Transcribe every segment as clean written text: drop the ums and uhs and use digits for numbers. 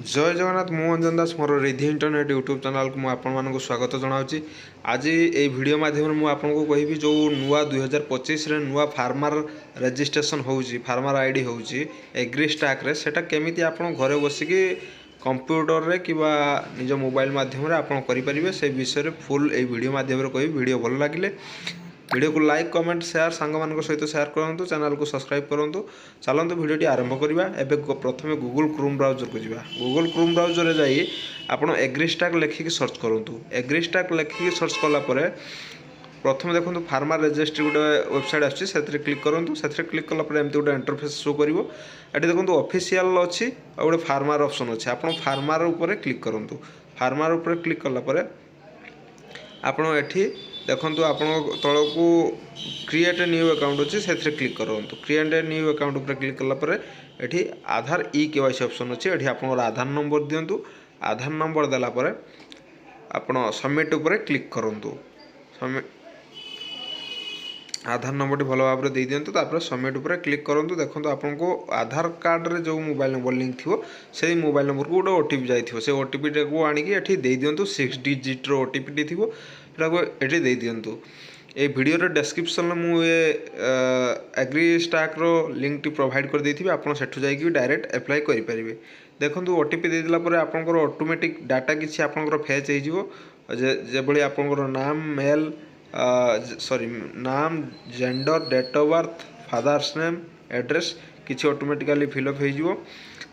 जय जगन्नाथ मु अंजन दास मोर Ridhi internet YouTube channel को मुझे स्वागत जनावि आज ये वीडियो माध्यम मुझे आपको कहबी जो नुआ 2025 नुआ फार्मर रजिस्ट्रेशन होउची फार्मर आईडी होउची एग्रीस्टाक रे सेटा केमिति आपण घरे बसिकी कंप्यूटर रे कि निज मोबाइल माध्यम रे आपण करि परिबे से विषय फुल ए वीडियो माध्यम रे कहबी। वीडियो भल लगिले वीडियो को लाइक कमेंट शेयर सांग मान सहित शेयर करूँ चैनल को सब्सक्राइब करूँ। चलते वीडियो आरंभ करवा। एवं प्रथम गूगल क्रोम ब्राउजर को जावा। गूगल क्रोम ब्राउजर रे जाई आपण एग्रीस्टाक लिखिक सर्च करूँ। एग्रीस्टाक लिखिक सर्च कलापर प्रथम देखो फार्मर रजिस्ट्री गोटे वेबसाइट आसी क्लिक करूँ। से क्लिक कलापर एमती गोटे इंटरफेस शो कर ये देखो ऑफिशियल अच्छी गोटे फार्मर ऑप्शन अच्छे आप फार्मर उपर क्लिक करूँ। फार्मर उपर क्लिक कलापर आपण एठी देखो आप तल को क्रिएट न्यू अकाउंट अच्छे से क्लिक करूँ। क्रिएट न्यू अकाउंट उपर क्लिक कलापर एठी आधार ई केवाईसी ऑप्शन अच्छे एठी आप आधार नंबर दिंतु। आधार नंबर देलापर आपण सबमिट उपर क्लिक करूँ। आधार नंबर टी भल भाव में दे दिंतु। सबमिट उपर क्लिक करूँ। देखो आपको आधार कार्ड रे जो मोबाइल नंबर लिंक थी से मोबाइल नंबर को गोटे ओटीपी जाइए से ओटीपी को आणिकी एठी दे दिंतु। 6 डिजिट ओटीपी थी ये दे दिंतु। ये वीडियो रे डिस्क्रिप्शन में मुझे एग्रीस्टाक रो लिंक टी प्रोवाइड कर देथि आपन सेठु जाइकी डायरेक्ट अप्लाई करि परिबे। देखंतु ओटीपी दे दिला परे आपनकर ऑटोमेटिक डाटा किछि आपनकर फेच हे जिवो जे बळी आपनकर नाम मेल सॉरी नाम gender date of birth father's name address किछि ऑटोमेटिकली फिलअप हो जिवो।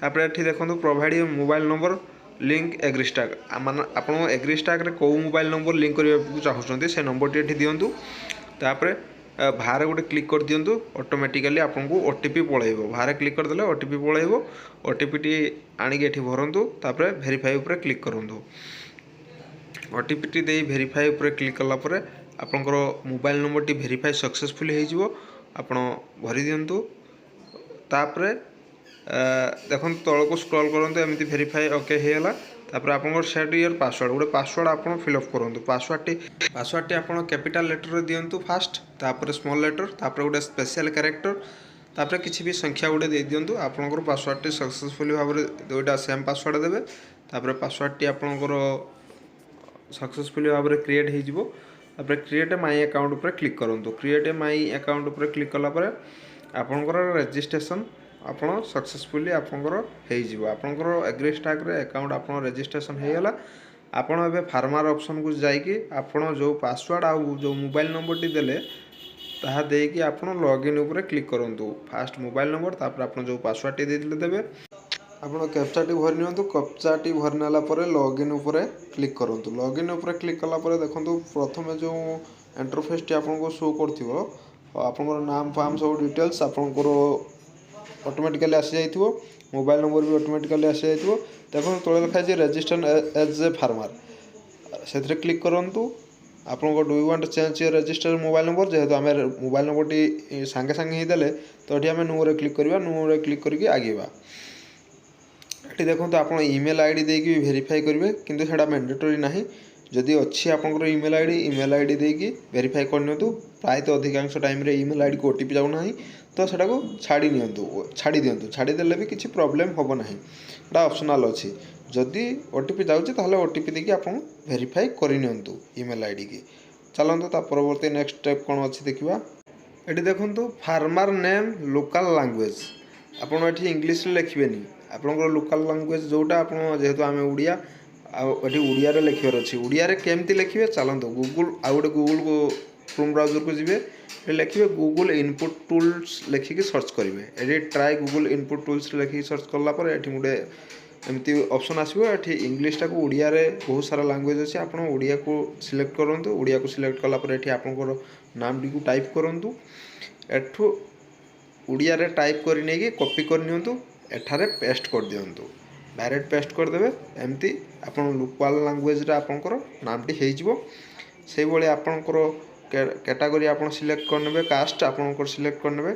तापर एठी देखंतु provide mobile number link AgriStack मान आप एग्रीस्टाक रे कौ मोबाइल नंबर लिंक करने चाहते से नंबर टी दिंतु। तापर बाहर गोटे क्लिक कर दिंतु। ऑटोमेटिकली आपको ओटीपी पलैब। बाहर क्लिक करदे ओटीपी पलैब। ओटीपी टी आणिक एठी भरतु। तापर वेरीफाई उपर क्लिक करूँ। ओटीपी टी दे वेरीफाई उपर क्लिक कलापर आपंकर mobile number T verify successful हो आप भरी दिंतु। तापर देखो तल को स्क्रॉल करूँ एमती वेरीफाई ओके होगा। तापर आप सेट योर पासवर्ड गोटे पासवर्ड आप फिलअप करूँ। पासवर्ड टी आप कैपिटल लेटर दिंतु फास्ट तापर स्मॉल लेटर तापर गोटे स्पेशल कैरेक्टर तापर किसी भी संख्या गोटे दे दिंतु। आपंकर पासवर्ड टी सक्सेसफुल भाव में दुईटा सेम पासवर्ड देवे। तापर पासवर्ड टी आपंकर सक्सेसफुल भाव में क्रिएट हो। क्रिएट माई अकाउंट उपर क्लिक करूँ। क्रिएट माई अकाउंट उपर क्लिक कलापर आपंकर रजिस्ट्रेशन आपन सक्सेसफुली आपंकर आपंकर एग्रीस्टाक रे अकाउंट आपन रजिस्ट्रेशन होगला। आपन एबे फार्मर ऑप्शन को जाइए आपन जो पासवर्ड आ जो मोबाइल नंबर टी देले ताहा देकी आपन लॉगिन उपर क्लिक करूँ। फास्ट मोबाइल नंबर तापर आपन जो पासवर्ड टी देले देबे आपन कैप्चा टी भर नियंतु। कैप्चा टी भर नाला परे लॉगिन उपर क्लिक करूँ। लॉगिन उपर क्लिक कला परे देखंतु प्रथम जो इंटरफेस टी आपन को शो करथिबो आपन नाम फार्म सब डिटेल्स आपन ऑटोमेटिकली आसी जाइथिबो। मोबाइल नंबर भी ऑटोमेटिकली आसी जाइथिबो। देखो तले लिखा है रजिस्टर एज ए फार्मर से क्लिक करूँ। आप do you want change your register mobile number जेहेतु आम मोबाइल नंबर टी सांगे सांगे ही देले तो ये आम नो रे क्लिक करवा। नो रे क्लिक करके आगेवा। ये देखो आप ईमेल आईडी देकी वेरीफाई करेंगे किंतु सेटा मैंडेटरी नहीं। जदि अच्छी आपंकर ईमेल आईडी देकी वेरीफाई करनी प्रायत अधिकांश टाइम रे ईमेल आईडी को ओटीपी जाऊना तो सेटा को छाड़ी दिंतु। छाड़ीदे भी किसी प्रोब्लेम हम ना एटा ऑप्शनल अच्छी। जदि ओटीपी जाऊँगी ओटीपी देकी आप वेरीफाई करनी ईमेल आईडी की। चलते परवर्ती नेक्स्ट स्टेप कौन अच्छी देखा। ये देखो फार्मर नेम लोकल लैंग्वेज आपड़ ये इंग्लीश लिखेनि आपंकर लोकल लैंग्वेज जोटा आप जेहेतु आम ओडिया ये ओडिया लिखार अच्छी। ओडिया केमती लिखे चलते गूगल आउ गोटे गूगल को क्रोम ब्राउजर को जी लिखे गूगल इनपुट टूल्स लिखिकी सर्च करेंगे। ये ट्राई गूगल इनपुट टूल्स लिखिकी सर्च कलापर ये गोटे एमती ऑप्शन आसो। ये इंग्लीश टाक ओडिया रे बहुत सारा लैंग्वेज अच्छे आप ओडिया को सिलेक्ट करूँ। ओडिया को सिलेक्ट कलापर ये आपंकर नाम टी को टाइप करूँ। एठू ओडिया रे टाइप कर नहीं कॉपी करनी एठारे पेस्ट कर दिंतु। डायरेक्ट पेस्ट करदे एमती आप लोकल लैंग्वेज रे आपंकर नामटी हो से भाई आपंकर कैटेगरी आप सिलेक्ट करने कास्ट आप सिलेक्ट करने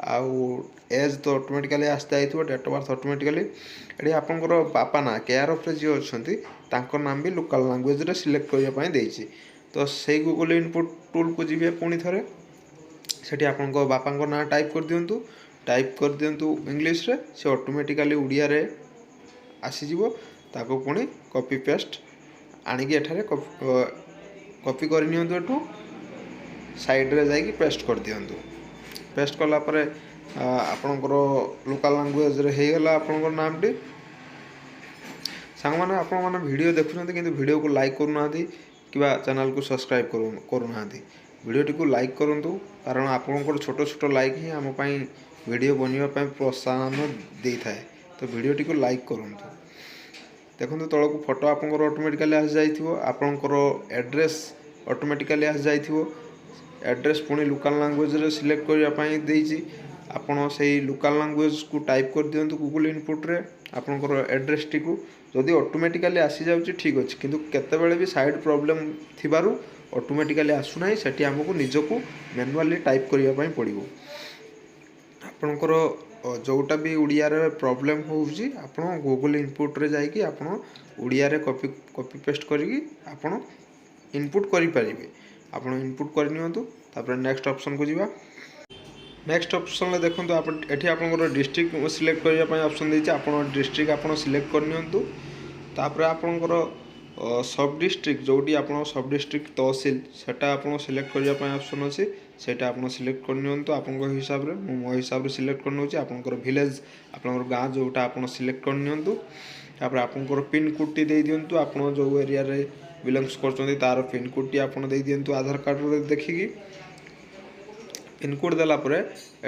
आउ एज तो ऑटोमेटिकली आसता है। डेट ऑफ बर्थ ऑटोमेटिकली ये आपंकर बापा ना केयर ऑफ जी अच्छा नाम भी लोकल लैंग्वेज रे सिलेक्ट करने देती। तो से गूगल इनपुट टूल को जी पुणी थे से आप बापा ना टाइप कर दिंतु। टाइप कर दिंतु इंग्लीश रे से ऑटोमेटिकली ओडिया रे आसीजिवो ताको पुणी कॉपी पेस्ट आनिकी एठारे कॉपी कर नियंतु एठू साइड रे जाइकी पेस्ट कर दियंतु। पेस्ट कला परे आपणकर लोकल लैंग्वेज रे हे गला आपणकर नामटी। सांग माने आपण माने वीडियो देखुछन्ते किंतु वीडियो को लाइक करूना कि चैनल को सब्सक्राइब करूना। वीडियो को लाइक करूँ कारण आपंकर छोट छोट लाइक ही आम वीडियो बनवाई प्रोत्साहन दे थाए। तो वीडियो टी को लाइक करूँ। देखो तल को फोटो आपंकर ऑटोमेटिकली आसी जाइथिवो आपंकर एड्रेस ऑटोमेटिकली आसी जाइथिवो। एड्रेस पुणी लोकल लैंग्वेज रे सिलेक्ट करने देछि आपण से लोकल लैंग्वेज को टाइप कर दियंतु गूगल इनपुट रे आपंकर एड्रेस टी को जदि ऑटोमेटिकली आसी जाउछि ठीक अछि किंतु केतेबेले भी साइड प्रॉब्लम थिबारु ऑटोमेटिकली आसुना सेठी हमको निजको मैनुअली टाइप करिया पई पड़िबो। आपणकर जोटा भी उड़िया रे प्रॉब्लम होउछि आपण गूगल इनपुट रे जाइकी आपण उड़िया रे कॉपी पेस्ट करिकी आपण इनपुट करि परिबे। आपण इनपुट कर नियंतु तापर नेक्स्ट ऑप्शन को जिबा। नेक्स्ट ऑप्शन ले देखंतु आप एठी आपनकर डिस्ट्रिक्ट सिलेक्ट करिया पई ऑप्शन देछि आपण डिस्ट्रिक्ट आपण सिलेक्ट कर नियंतु। तापर आपनकर सब डिस्ट्रिक्ट जोटी आपण सब डिस्ट्रिक्ट तहसील सेटा आपण सिलेक्ट करिया पई ऑप्शन अछि सेटा आपण सिलेक्ट कर नियंतु आपनकर हिसाब रे। मो हिसाब रे सिलेक्ट कर नउछि आपनकर विलेज आपनकर गां जोटा आपण सिलेक्ट कर नियंतु। तापर आपनकर पिन कोड टी दे दियंतु आपण जो एरिया रे बिलोंग्स करछन्ती तार पिन कोड टी आपण दे दियंतु आधार कार्ड रे देखिकी। पिन कोड देला परे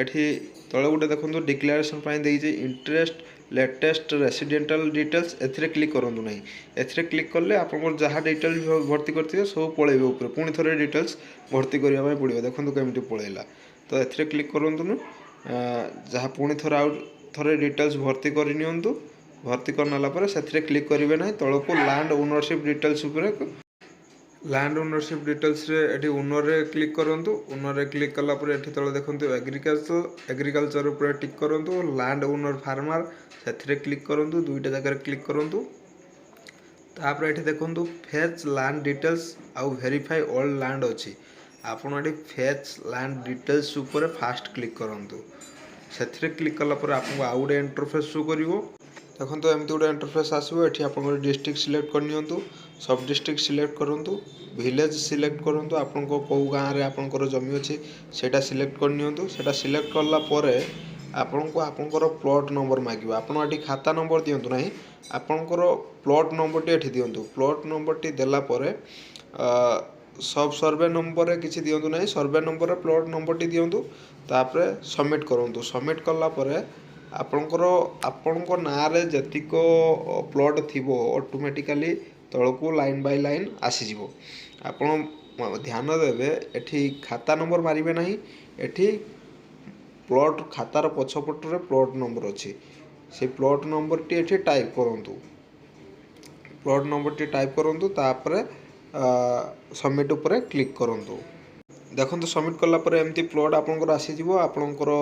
एठी तळे गुटे देखंतु डिक्लेरेशन पई देइजे इंटरेस्ट लेटेस्ट रेसिडेंटल डिटेल्स एथिरे क्लिक करंतु नाही। एथिरे क्लिक करले आपन जहाँ डिटेल भर्ती करथिबे सब पळेबे ऊपर पुणी थरे डिटेल्स भर्ती करिया पई पड़िबो। देखंतु केमति पळेला तो एथिरे क्लिक करंतु न जहाँ पुणी थरे आउट थरे डिटेल्स भर्ती करि नियंतु। भर्ती करनाला परे सेथिरे क्लिक करिवे नाही तळको लैंड ओनरशिप डिटेल्स ऊपर लैंड ओनरशिप डिटेल्स रे एठी ओनर रे क्लिक करंतु। ओनर रे क्लिक कला परे एठी तळे देखंतु एग्रीकल्चर ऊपर टिक करंतु। लैंड ओनर फार्मर सेथिरे क्लिक करंतु दुईटा जगह रे क्लिक करंतु। तापर एठी देखंतु फेच लैंड डिटेल्स आउ वेरीफाई ऑल लैंड अछि आपण एठी फेच लैंड डिटेल्स ऊपर फास्ट क्लिक करंतु। सेथिरे क्लिक कला परे आपन आउ गुटे इंटरफेस शो करिवो। देखंतु एमति गुटे इंटरफेस आसीबो। एठी आपन डिस्ट्रिक्ट सिलेक्ट कर नियंतु सब डिस्ट्रिक्ट सिलेक्ट करंतु विलेज सिलेक्ट करंतु आपन को गाँ रे आपनकर जमी अछि सेटा सिलेक्ट कर नियंतु। सेटा सिलेक्ट करला परे आपन को आपनकर प्लॉट नंबर मागिबो। आपन एठी खाता नंबर दियंतु नाही आपनकर प्लॉट नंबर टी एठी दियंतु। प्लॉट नंबर टी देला परे सब सर्वे नंबर रे किछि दियंतु नाही सर्वे नंबर रे प्लॉट नंबर टी दियंतु। तापरे सबमिट करंतु। सबमिट करला परे आपनकर ना रे जतिको प्लॉट थिबो ऑटोमेटिकली तळको लाइन बाय लाइन आसी जिवो। आपण ध्यान देबे एठी खाता नंबर मारिबे नाही एठी प्लॉट खातार पछपट रे प्लॉट नंबर अछि से प्लॉट नंबर टी एठी टाइप करंतु। प्लॉट नंबर टी टाइप करंतु तापरे सबमिट ऊपर क्लिक करंतु। देखंतु सबमिट करला परे एमती प्लॉट आपनकर आसी जिवो। आपनकर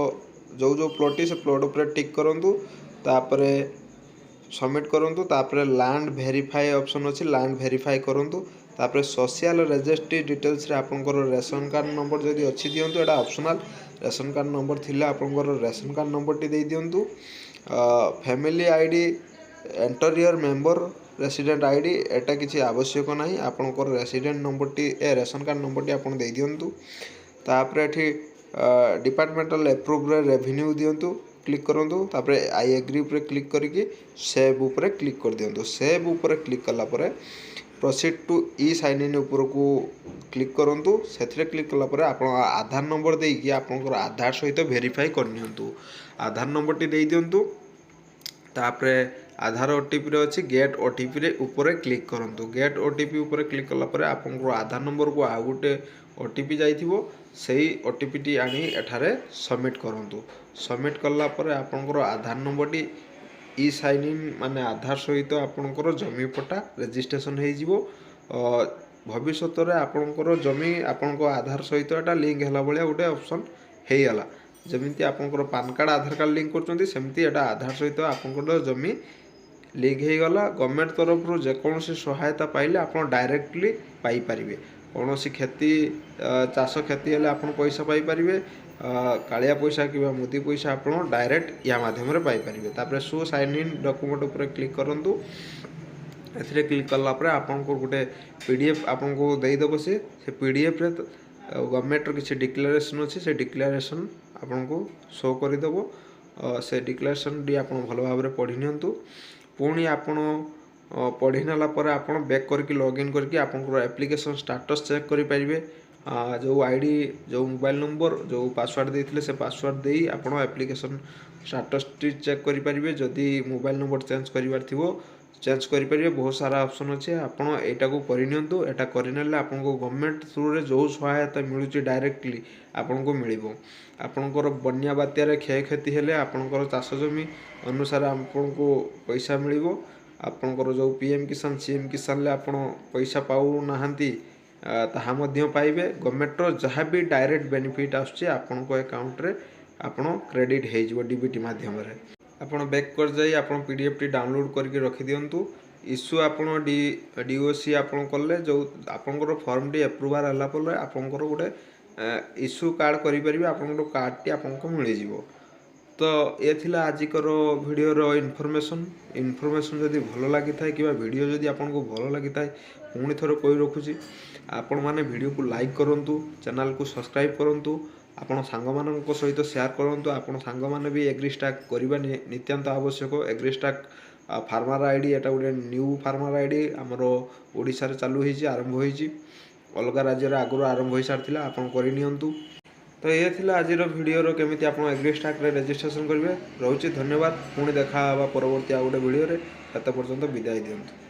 जो जो प्लॉट से प्लॉट ऊपर टिक करंतु तापरे सबमिट करंतु। तापरे लैंड वेरीफाई ऑप्शन अछि लैंड वेरीफाई करंतु। तापरे सोशल रजिस्ट्री डिटेल्स रे आपनकर रेशन कार्ड नंबर जदि अछि दियंतु एटा ऑप्शनल रेशन कार्ड नंबर थिला आपनकर रेशन कार्ड नंबर टी दे दियंतु। Family ID enter your member resident ID एटा किछि आवश्यक नाही आपनकर रेसिडेंट नंबर टी रेशन कार्ड नंबर टी आपन दे दियंतु। तापरे एठी डिपार्टमेंटल अप्रूव रे रेवेन्यू दियंतु क्लिक करंतु। तापरे आई एग्री ऊपर क्लिक करिकि सेव ऊपर क्लिक कर दियंतु। सेव ऊपर क्लिक कला परे proceed to e sign in ऊपर को क्लिक करंतु। सेथिरे क्लिक कला परे आपण आधार नंबर देकी आपनकर आधार सहित वेरीफाई कर नियंतु। आधार नंबर टी दे दियंतु। तापरे आधार ओटीपी रे अछि गेट ओटीपी रे ऊपर क्लिक करंतु। गेट ओटीपी ऊपर क्लिक कला परे आपनकर आधार नंबर को आ गुटे ओटीपी जाइथिबो सेही ओटीपी टी आनी एठारे सबमिट करंतु। सबमिट करला परे आपनकर आधार नंबर टी ई साइन इन माने आधार सहित आपनकर जमी पट्टा रजिस्ट्रेशन हे जिवो। भविष्यत रे आपनकर जमी आपनको आधार सहित एटा लिंक हैला बलिया गुटे ऑप्शन हे गला। जेमिति आपनकर पान कार्ड आधार कार्ड लिंक करचोंती सेमति एटा आधार सहित आपनकर जमी लिंक हे गला। गवर्नमेंट तरफ रु जे कोनोसी सहायता पाइले आपन डायरेक्टली पाई परिबे। कौन क्षति चाष क्षति हेल्ले आप पैसा पाई कालिया पैसा कि मोदी पैसा आप डायरेक्ट या माध्यम पाइपर। तापर शो साइन इन डॉक्यूमेंट उपर क्लिक करूँ। ए क्लिक कलापर आपन को गोटे पीडीएफ आपन को देदेव से पीडीएफ रे गवर्नमेंट किसी डिक्लेरेशन अच्छे से डिक्लेरेशन आपन को शो करदेव। से डिक्लेरेशन डी आप भल भाव में पढ़ी नियंतु। पुणी आपन पढ़ी नाला पर आपन बैक करके लॉगिन करके आपन एप्लिकेशन स्टाटस चेक करें। जो आईडी जो मोबाइल नंबर जो पासवर्ड देते से पासवर्ड दे आपन एप्लिकेशन स्टाटस टी चेक करें। जदि मोबाइल नंबर चेंज करार थी चेंज करेंगे। बहुत सारा ऑप्शन अच्छे आपड़ यहाँ को करनियंतु। एटा करने आपको गवर्नमेंट थ्रू रे जो सहायता मिलूँ डायरेक्टली आपन को मिल आपणकर बन्या बात्यार क्षय क्षति हेले आपणकर चाष जमी अनुसार आपन को पैसा मिल। आपणकर जो पीएम किसान सीएम किसान आप पैसा पाऊना ताहा मध्य पाइबे। गवर्नमेंटर जहाँ भी डायरेक्ट बेनिफिट आसुचे आपन को अकाउंट रे आपन क्रेडिट हो डीबीटी माध्यम रे। आपन बैक कर जाई आपन पीडीएफ टी डाउनलोड करके रखि दियंतु। इश्यू आपन डीओसी आपन कले जो आपनकर फॉर्म टी अप्रूवल हला पर आपनकर गोटे इश्यू कार्ड करि परिबे। आपन कार्ड टी आपन को मिल जिवो। तो ये थिला आजिकर वीडियो इनफॉरमेशन जदि भल लगी थाए कि वीडियो जदि आपन को भल लगी थाए पुणी थोड़े कही रखुची आपण मैंने वीडियो को लाइक करूँ, चैनल को सब्सक्राइब करूँ, आपण सांग सहित शेयर करूँ। आपण सांग मैंने भी एग्रीस्टाक करने नित्यांत आवश्यक। एग्रीस्टाक फार्मर आईडी एटा गोटे न्यू फार्मर आईडी आमर ओडिशा रे चालू होईची आरंभ होईची। अलग राज्य रे आगुर आरंभ हो सारी आपन करनियंतु। तो ये थिला आज वीडियो केमिति आपन एग्रीस्टाक रे रजिस्ट्रेशन करेंगे। रोचे धन्यवाद। पुणी देखा परवर्ती आ गोटे वीडियो रे तत पर्यंत विदाय दियंतु।